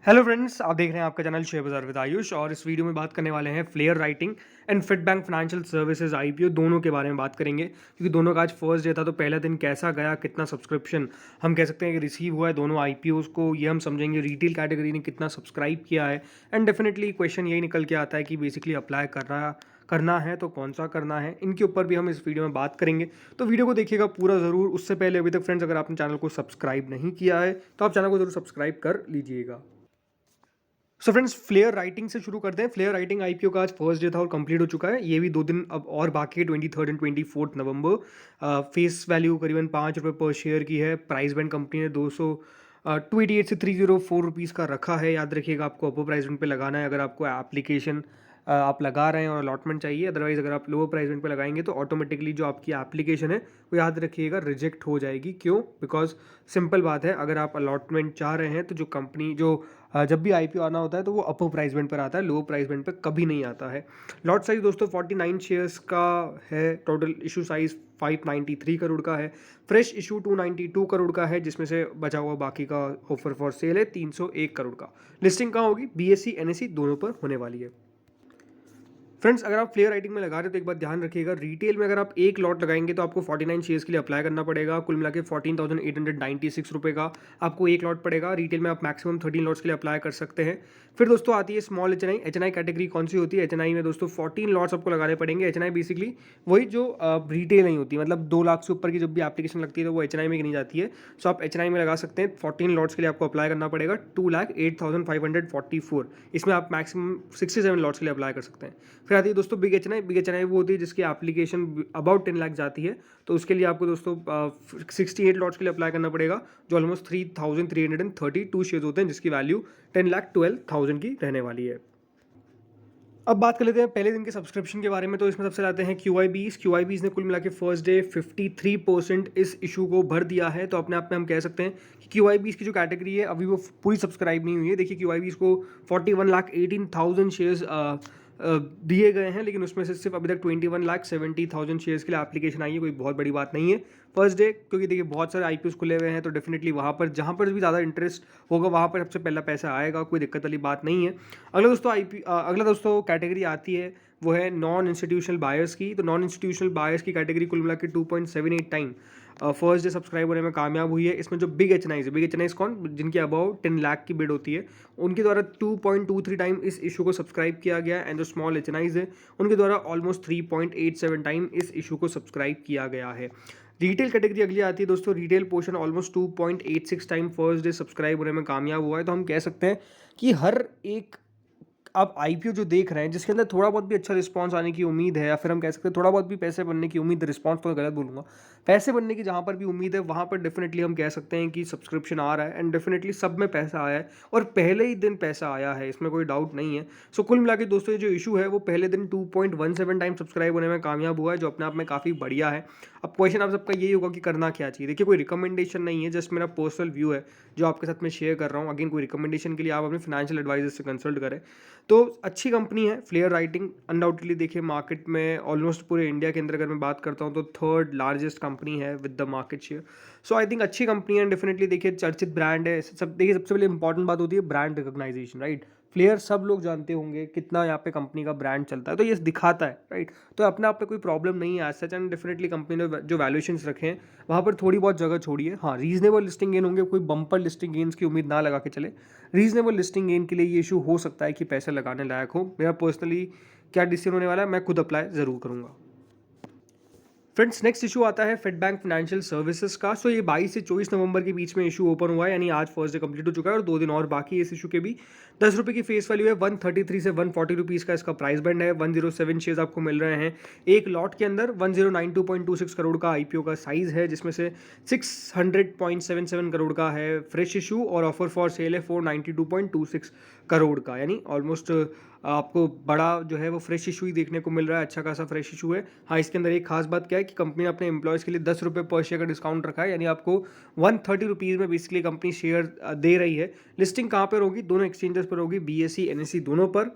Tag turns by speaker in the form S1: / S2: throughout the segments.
S1: Hello friends, आप देख रहे हैं आपका चैनल शेयर बाजार विद आयुष। और इस वीडियो में बात करने वाले हैं Flair Writing and Fedbank Financial Services IPO दोनों के बारे में बात करेंगे, क्योंकि दोनों का आज फर्स्ट डे था। तो पहला दिन कैसा गया, कितना सब्सक्रिप्शन हम कह सकते हैं कि रिसीव हुआ है दोनों आईपीओज को, ये हम समझेंगे। रिटेल कैटेगरी ने कितना सब्सक्राइब किया है, एंड डेफिनेटली क्वेश्चन यही निकल के आता है कि बेसिकली अप्लाई करना है तो कौन सा करना है, इनके ऊपर भी हम इस वीडियो में बात करेंगे। तो वीडियो को देखिएगा पूरा ज़रूर। उससे पहले अभी तक फ्रेंड्स अगर आपने चैनल को सब्सक्राइब नहीं किया है तो आप चैनल को जरूर सब्सक्राइब कर लीजिएगा। सो फ्रेंड्स, फ्लेयर राइटिंग से शुरू करते हैं। फ्लेयर राइटिंग आईपीओ का आज फर्स्ट डे था और कंप्लीट हो चुका है। ये भी 2 दिन अब और बाकी है, 23 एंड 24 नवंबर। फेस वैल्यू करीबन ₹5 पर शेयर की है। प्राइस बैंड कंपनी ने 288 से 304 रुपीज़ का रखा है। याद रखिएगा, आपको अपर प्राइस बैंड पे लगाना है अगर आपको एप्लीकेशन आप लगा रहे हैं और अलॉटमेंट चाहिए। अदरवाइज अगर आप लोअर प्राइस बैंड पे लगाएंगे तो ऑटोमेटिकली जो आपकी एप्लीकेशन है वो, याद रखिएगा, रिजेक्ट हो जाएगी। क्यों? बिकॉज सिंपल बात है, अगर आप अलॉटमेंट चाह रहे हैं तो जो कंपनी जब भी आईपीओ आना होता है तो वो अपर प्राइस बैंड पर आता है, लोअर प्राइस बैंड पर कभी नहीं आता है। लॉट साइज दोस्तों 49 शेयर्स का है। टोटल इशू साइज 593 करोड़ का है। फ्रेश इशू 292 करोड़ का है, जिसमें से बचा हुआ बाकी का ऑफर फॉर सेल है 301 करोड़ का। लिस्टिंग कहाँ होगी? बीएसई एनएसई दोनों पर होने वाली है। फ्रेंड्स, अगर आप फ्लेयर राइटिंग में लगा रहे हो तो एक बात ध्यान रखिएगा, रिटेल में अगर आप एक लॉट लगाएंगे तो आपको 49 शेयर्स के लिए अप्लाई करना पड़ेगा। कुल मिला के 14,896 रुपये का आपको एक लॉट पड़ेगा। रिटेल में आप मैक्सिमम 13 लॉट्स के लिए अप्लाई कर सकते हैं। फिर दोस्तों आती है स्मॉल एचएनआई। एचएनआई कैटेगरी कौन सी होती है? एचएनआई में दोस्तों 14 लॉट्स आपको लगाने पड़ेंगे। एचएनआई बेसिकली वही जो रिटेल नहीं होती, मतलब 2 लाख से ऊपर की जब भी एप्लीकेशन लगती है तो वो एचएनआई में गिनी जाती है। सो आप एचएनआई में लगा सकते हैं। 14 लॉट्स के लिए आपको अप्लाई करना पड़ेगा। 2,08,544, इसमें आप मैक्सिमम 67 लॉट्स के लिए अप्लाई कर सकते हैं। फिर आती है दोस्तों बिग एचएनआई। बिग एचएनआई वो होती है जिसकी एप्लीकेशन अबाउट 10 लाख जाती है, तो उसके लिए आपको दोस्तों 68 लॉट्स के लिए अप्लाई करना पड़ेगा, जो ऑलमोस्ट 3,332 शेयर्स होते हैं, जिसकी वैल्यू 10,12,000 की रहने वाली है। अब बात कर लेते हैं पहले दिन के सब्सक्रिप्शन के बारे में। तो इसमें सबसे लाते हैं क्यूआईबीज ने कुल मिला के फर्स्ट डे 53% इस इशू को भर दिया है। तो अपने आप में हम कह सकते हैं कि क्यूआईबीज की जो कैटेगरी है अभी वो पूरी सब्सक्राइब नहीं हुई है। देखिए, क्यूआईबीज को 41,18,000 शेयर्स दिए गए हैं, लेकिन उसमें से सिर्फ अभी तक 21,70,000 शेयर्स के लिए एप्लीकेशन आई है। कोई बहुत बड़ी बात नहीं है फर्स्ट डे, क्योंकि देखिए बहुत सारे आईपीओस खुले हुए हैं, तो डेफिनेटली वहाँ पर जहाँ पर भी ज़्यादा इंटरेस्ट होगा वहाँ पर सबसे पहला पैसा आएगा। कोई दिक्कत वाली बात नहीं है। अगला दोस्तों कैटेगरी आती है वो है नॉन इंस्टीट्यूशनल बायर्स की। तो नॉन इंस्टीट्यूशनल बायर्स की कैटेगरी कुल मिला के 2.78 टाइम फर्स्ट डे सब्सक्राइब होने में कामयाब हुई है। इसमें जो बिग एचएनआईज है, बिग एचएनआईज कौन? जिनकी अबाउ 10 लाख की बिड होती है, उनके द्वारा 2.23 टाइम इस इशू को सब्सक्राइब किया गया। एंड जो स्मॉल एचएनआईज है उनके द्वारा ऑलमोस्ट 3.87 टाइम इस इशू को सब्सक्राइब किया गया है। रिटेल कैटेगरी अगली आती है दोस्तों। Retail portion almost 2.86 time first day subscribe होने में कामयाब हुआ है। तो हम कह सकते हैं कि हर एक आप आईपीओ जो देख रहे हैं जिसके अंदर थोड़ा बहुत भी अच्छा रिस्पांस आने की उम्मीद है, या फिर हम कह सकते हैं थोड़ा बहुत भी पैसे बनने की उम्मीद है, रिस्पांस तो गलत बोलूँगा, पैसे बनने की जहाँ पर भी उम्मीद है वहाँ पर डेफिनेटली हम कह सकते हैं कि सब्सक्रिप्शन आ रहा है। एंड डेफिनेटली सब में पैसा आया है और पहले ही दिन पैसा आया है, इसमें कोई डाउट नहीं है। सो कुल मिला के दोस्तों ये जो इशू है वो पहले दिन 2.17 टाइम सब्सक्राइब होने में कामयाब हुआ है, जो अपने आप में काफ़ी बढ़िया है। अब क्वेश्चन आप सबका यही होगा कि करना क्या चाहिए। देखिए, कोई रिकमेंडेशन नहीं है, जस्ट मेरा पर्सनल व्यू है जो आपके साथ मैं शेयर कर रहा हूँ। अगेन, कोई रिकमेंडेशन के लिए आप अपने फाइनेंशियल एडवाइजर से कंसल्ट करें। तो अच्छी कंपनी है फ्लेयर राइटिंग। अनडाउटेडली देखिए, मार्केट में ऑलमोस्ट पूरे इंडिया के अंदर अगर मैं बात करता हूँ तो थर्ड लार्जेस्ट कंपनी है with the market share. So I think अच्छी कंपनी है। डेफिनेटली देखिए, चर्चित ब्रांड है। देखिए, सबसे पहले इंपॉर्टेंट बात होती है ब्रांड रिकॉग्नाइजेशन, राइट। फ्लेयर सब लोग जानते होंगे कितना यहाँ पे कंपनी का ब्रांड चलता है, तो ये दिखाता है, राइट। तो अपने आप में कोई प्रॉब्लम नहीं है as such. And definitely company ने जो वैल्यूएशंस रखे हैं वहाँ पर थोड़ी बहुत जगह छोड़ी है। हाँ, रीजनेबल लिस्टिंग गेन होंगे, कोई बम्पर लिस्टिंग गेन्स की उम्मीद ना लगा के चले। रीजनेबल लिस्टिंग गेन के लिए ये इशू हो सकता है कि पैसे लगाने लायक हो। मेरा पर्सनली क्या डिसीजन होने वाला है, मैं खुद अप्लाई ज़रूर करूँगा। फ्रेंड्स, नेक्स्ट इशू आता है फिट बैंक फाइनेंशियल सर्विसेज का। सो ये 22 से 24 नवंबर के बीच में इशू ओपन हुआ है, यानी आज फर्स्ट डे कंप्लीट हो चुका है और 2 दिन और बाकी है इस इशू के भी। 10 रुपये की फेस वैल्यू है। 133 से 140 रुपीज़ का इसका प्राइस बैंड है। 107 शेयर्स आपको मिल रहे हैं एक लॉट के अंदर। 1092.26 करोड़ का आईपीओ का साइज है, जिसमें से 600.77 करोड़ का है फ्रेश इशू और ऑफर फॉर सेल है 492.26 करोड़ का, यानी ऑलमोस्ट आपको बड़ा जो है वो फ्रेश इशू ही देखने को मिल रहा है। अच्छा खासा फ्रेश इशू है। हाँ, इसके अंदर एक खास बात क्या है कि कंपनी ने अपने एम्प्लॉयज़ के लिए 10 रुपये पर शेयर का डिस्काउंट रखा है, यानी आपको 130 रुपीज़ में बेसिकली कंपनी शेयर दे रही है। लिस्टिंग कहाँ पर होगी? दोनों एक्सचेंजेस पर होगी, बीएसई एनएसई दोनों पर।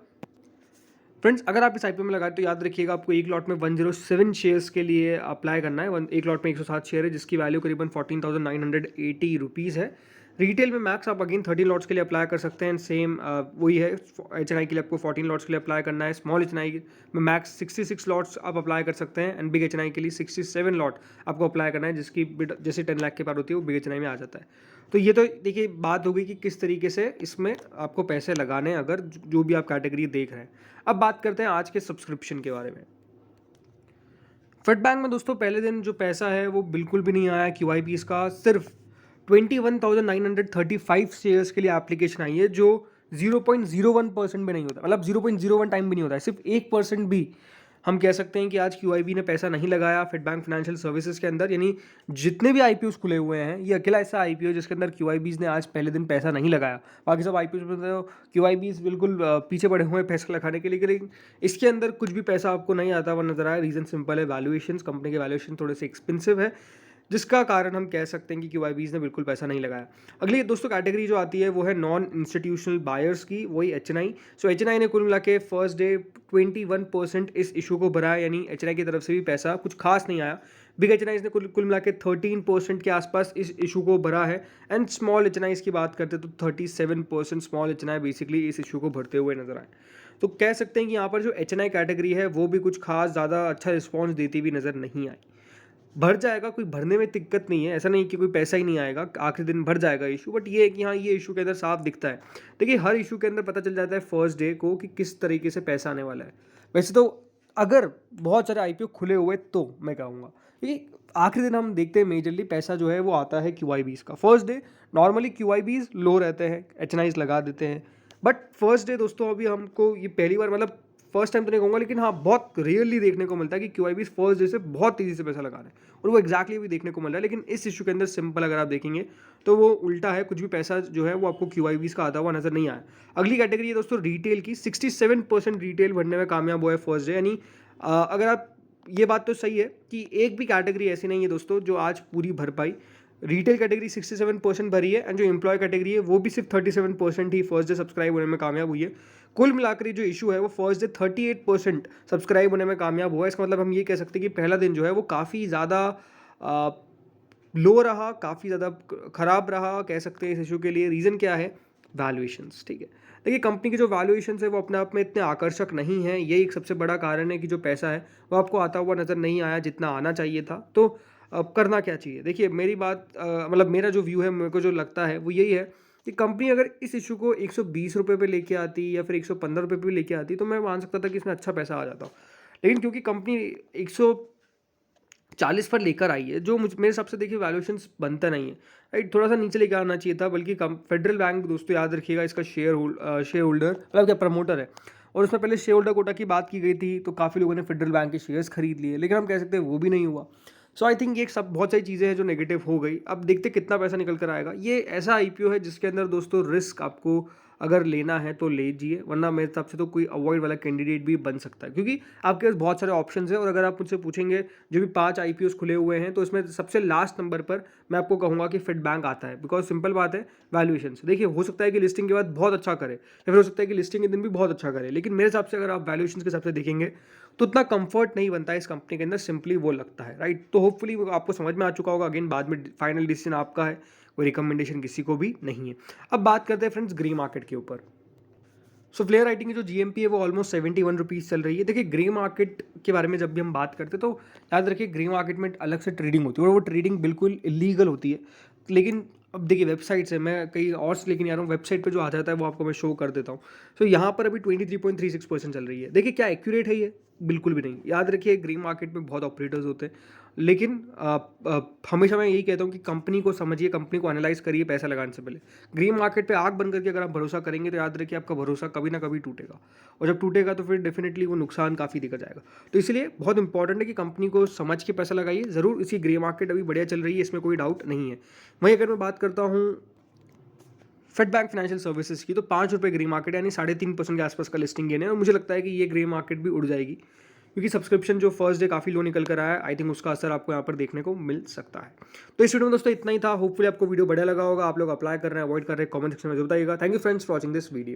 S1: फ्रेंड्स, अगर आप इस आईपीओ में लगाए तो याद रखिएगा आपको एक लॉट में 107 शेयर्स के लिए अप्लाई करना है। एक लॉट में 107 शेयर है, जिसकी वैल्यू करीबन 14,980 रुपीज़ है। रिटेल में मैक्स आप अगेन 13 लॉट्स के लिए अप्लाई कर सकते हैं। सेम वही है, एच.एन.आई के लिए आपको 14 लॉट्स के लिए अप्लाई करना है। स्मॉल एच.एन.आई में मैक्स 66 लॉट्स आप अप्लाई कर सकते हैं एंड बिग एच.एन.आई के लिए 67 लॉट आपको अप्लाई करना है, जिसकी बिड जैसे 10 लाख के पार होती है वो बिग एच.एन.आई में आ जाता है। तो ये तो देखिए बात हो गई कि किस तरीके से इसमें आपको पैसे लगाने हैं अगर जो भी आप कैटेगरी देख रहे हैं। अब बात करते हैं आज के सब्सक्रिप्शन के बारे में। फेड बैंक में दोस्तों पहले दिन जो पैसा है वो बिल्कुल भी नहीं आया। QIBs का सिर्फ 21,935 शेयर्स के लिए एप्लीकेशन आई है, जो 0.01% भी नहीं होता, मतलब 0.01 टाइम भी नहीं होता है, सिर्फ 1% भी। हम कह सकते हैं कि आज QIB ने पैसा नहीं लगाया फेड बैंक फाइनेंशियल सर्विसेज के अंदर, यानी जितने भी IPOs खुले हुए हैं ये अकेला ऐसा IPO जिसके अंदर QIBs ने आज पहले दिन पैसा नहीं लगाया। बाकी सब IPOs में तो QIBs बिल्कुल पीछे पड़े हुए हैं पैसा लगाने के लिए, लेकिन इसके अंदर कुछ भी पैसा आपको नहीं आता हुआ नजर आया। रीज़न सिंपल है, वैल्यूएशन, कंपनी के वैल्यूएशन थोड़े से एक्सपेंसिव है, जिसका कारण हम कह सकते हैं कि QIBs ने बिल्कुल पैसा नहीं लगाया। अगली दोस्तों कैटेगरी जो आती है वो है नॉन इंस्टीट्यूशनल बायर्स की, वही एच.एन.आई। सो एच.एन.आई ने कुल मिला के फर्स्ट डे 21% इस इशू को भरा है, यानी एच.एन.आई की तरफ से भी पैसा कुछ खास नहीं आया। बिग एच.एन.आई ने कुल मिला के 13% के आसपास इस इशू को भरा है एंड स्मॉल एच.एन.आई की बात करते तो 37% स्मॉल एच.एन.आई बेसिकली इस इशू को भरते हुए नजर आए। तो कह सकते हैं कि यहाँ पर जो एच.एन.आई कैटेगरी है वो भी कुछ खास ज़्यादा अच्छा रिस्पॉन्स देती हुई नज़र नहीं आई। भर जाएगा, कोई भरने में दिक्कत नहीं है, ऐसा नहीं कि कोई पैसा ही नहीं आएगा, आखिरी दिन भर जाएगा इशू, बट ये है कि हाँ ये इशू के अंदर साफ दिखता है। देखिए हर इशू के अंदर पता चल जाता है फर्स्ट डे को कि किस तरीके से पैसा आने वाला है। वैसे तो अगर बहुत सारे IPO खुले हुए तो मैं कहूँगा, क्योंकि आखिरी दिन हम देखते हैं मेजरली पैसा जो है वो आता है QIBs का। फर्स्ट डे नॉर्मली QIBs लो रहते हैं, एच.एन.आईज लगा देते हैं, बट फर्स्ट डे दोस्तों अभी हमको ये पहली बार, मतलब फर्स्ट टाइम तो नहीं कहूँगा, लेकिन हाँ बहुत रियरली देखने को मिलता है कि QIBs फर्स्ट डे से बहुत तेज़ी से पैसा लगा रहे हैं, और वो एक्जैक्टली भी देखने को मिल रहा है। लेकिन इस इशू के अंदर सिंपल अगर आप देखेंगे तो वो उल्टा है, कुछ भी पैसा जो है वो आपको QIBs का आता हुआ नजर नहीं आया। अगली कैटेगरी है दोस्तों रिटेल की। 67% रिटेल भरने में कामयाब हुआ है फर्स्ट डे, यानी अगर आप, ये बात तो सही है कि एक भी कैटेगरी ऐसी नहीं है दोस्तों जो आज पूरी भर पाई। रिटेल कैटेगरी 67% भरी है एंड जो एम्प्लॉय कैटेगरी है वो भी सिर्फ 37% ही फर्स्ट डे सब्सक्राइब होने में कामयाब हुई है। कुल मिलाकर जो इशू है वो फर्स्ट डे 38% सब्सक्राइब होने में कामयाब हुआ है। इसका मतलब हम ये कह सकते हैं कि पहला दिन जो है वो काफ़ी ज़्यादा लो रहा, काफ़ी ज़्यादा ख़राब रहा कह सकते हैं इस इशू के लिए। रीज़न क्या है? वैल्यूएशंस। ठीक है, देखिए कंपनी के जो वैल्यूएशंस है वो अपने आप में इतने आकर्षक नहीं है, ये एक सबसे बड़ा कारण है कि जो पैसा है वो आपको आता हुआ नज़र नहीं आया जितना आना चाहिए था। तो अब करना क्या चाहिए? देखिए मेरी बात मतलब मेरा जो व्यू है, मेरे को जो लगता है वो यही है कि कंपनी अगर इस इशू को 120 रुपये पे लेके आती या फिर 115 रुपये पे लेके आती तो मैं मान सकता था कि इसमें अच्छा पैसा आ जाता। लेकिन क्योंकि कंपनी 140 पर लेकर आई है, जो मेरे हिसाब से देखिए वैल्यूएशंस बनता नहीं है, राइट। थोड़ा सा नीचे लेकर आना चाहिए था, बल्कि फेडरल बैंक दोस्तों याद रखिएगा इसका शेयर होल्डर मतलब क्या प्रमोटर है, और उसमें पहले शेयर होल्डर कोटा की बात की गई थी तो काफ़ी लोगों ने फेडरल बैंक के शेयर्स खरीद लिए, लेकिन हम कह सकते हैं वो भी नहीं हुआ। सो आई थिंक ये सब बहुत सारी चीज़ें हैं जो नेगेटिव हो गई। अब देखते कितना पैसा निकल कर आएगा। ये ऐसा IPO है जिसके अंदर दोस्तों रिस्क आपको अगर लेना है तो लीजिए, वरना मेरे हिसाब से तो कोई अवॉइड वाला कैंडिडेट भी बन सकता है, क्योंकि आपके पास बहुत सारे ऑप्शंस हैं। और अगर आप मुझसे पूछेंगे जो भी 5 IPOs खुले हुए हैं तो इसमें सबसे लास्ट नंबर पर मैं आपको कहूँगा कि फेड बैंक आता है, बिकॉज सिंपल बात है वैल्यूएशन से। देखिए हो सकता है कि लिस्टिंग के बाद बहुत अच्छा करे, या फिर हो सकता है कि लिस्टिंग के दिन भी बहुत अच्छा करे, लेकिन मेरे हिसाब से अगर आप वैल्यूएशन के हिसाब से देखेंगे तो उतना कंफर्ट नहीं बनता है इस कंपनी के अंदर, सिंपली वो लगता है, राइट। तो होपफुली आपको समझ में आ चुका होगा। अगेन बाद में फाइनल डिसीजन आपका है, कोई रिकमेंडेशन किसी को भी नहीं है। अब बात करते हैं फ्रेंड्स ग्रे मार्केट के ऊपर। सो फ्लेयर राइटिंग की जो GMP है वो ऑलमोस्ट 71 रुपीज़ चल रही है। देखिए ग्रे मार्केट के बारे में जब भी हम बात करते हैं तो याद रखिए ग्रे मार्केट में अलग से ट्रेडिंग होती है, और वो ट्रेडिंग बिल्कुल इलीगल होती है। लेकिन अब देखिए वेबसाइट से मैं कहीं और से लेकिन आ रहा हूँ, वेबसाइट पे जो आ जाता है वो आपको मैं शो कर देता हूँ। सो यहाँ पर अभी 23.36% चल रही है। देखिए क्या एक्यूरेट है ये? बिल्कुल भी नहीं। याद रखिए ग्रे मार्केट में बहुत ऑपरेटर्स होते हैं, लेकिन हमेशा मैं यही कहता हूँ कि कंपनी को समझिए, कंपनी को एनालाइज करिए पैसा लगाने से पहले। ग्रीन मार्केट पे आग बंद करके अगर आप भरोसा करेंगे तो याद रखिए आपका भरोसा कभी ना कभी टूटेगा, और जब टूटेगा तो फिर डेफिनेटली वो नुकसान काफ़ी दिखा जाएगा। तो इसलिए बहुत इंपॉर्टेंट है कि कंपनी को समझ के पैसा लगाइए। ज़रूर इसी ग्रे मार्केट अभी बढ़िया चल रही है, इसमें कोई डाउट नहीं है। वहीं अगर मैं बात करता हूँ फेड बैंक फाइनेंशियल सर्विसेज की, तो 5 रुपये ग्रे मार्केट यानी 3.5% के आसपास का लिस्टिंग गेन है, और मुझे लगता है कि ये ग्रे मार्केट भी उड़ जाएगी, क्योंकि सब्सक्रिप्शन जो फर्स्ट डे काफ़ी लो निकल कर आया है, आई थिंक उसका असर आपको यहाँ पर देखने को मिल सकता है। तो इस वीडियो में दोस्तों इतना ही था। होपफुली आपको वीडियो बढ़िया लगा होगा। आप लोग अप्लाई कर रहे हैं, अवॉइड कर रहे हैं, कमेंट सेक्शन में बताइएगा। Thank you friends for watching this video.